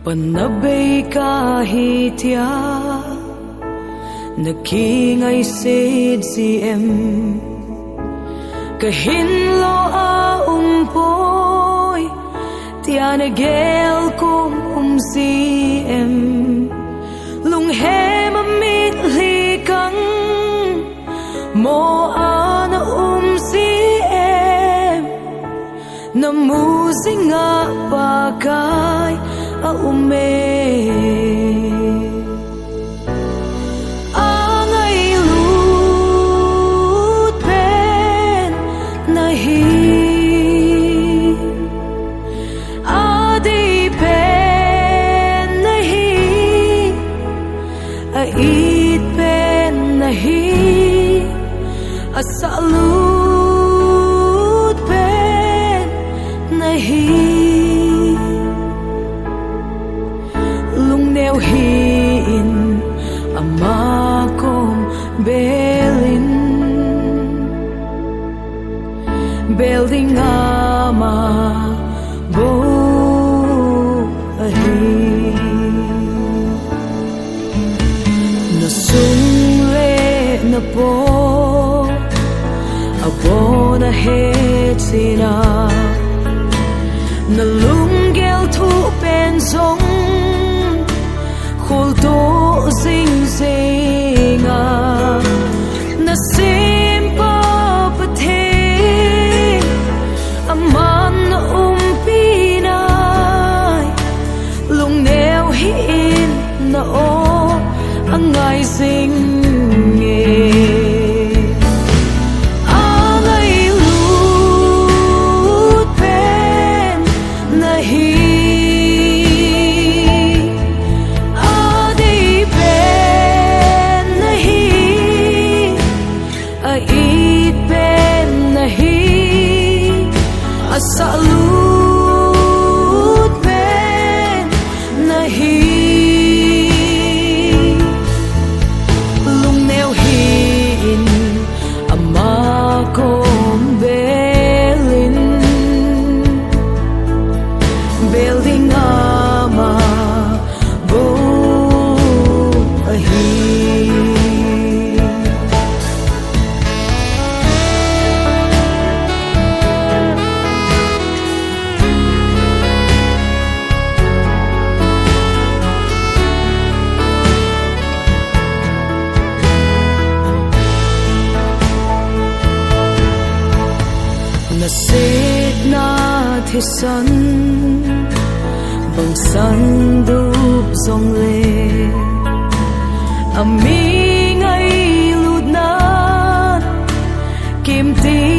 Panabay kahitia nakingay sid si em kahinlo a umpoy tianagel kung si em lunghe mamit likang mo ana si em namusing nga bagay a ume angay lut pen nahi adi pen nahi ait pen nahi asalut pen nahi neo hin ama kong belin belding ama bo ahi nasungre na po abo na het sina nalunggel tu pensong Kulto sing-singa Nasimpa pati Aman na umpinay Lungnew hiin na o Angay singe Angay lut pen nahi Salut pen nahi lungnew hin ama kong belin belding ama bo ahi Nasit na thisan bang san dup song le aming ay lud na kim ti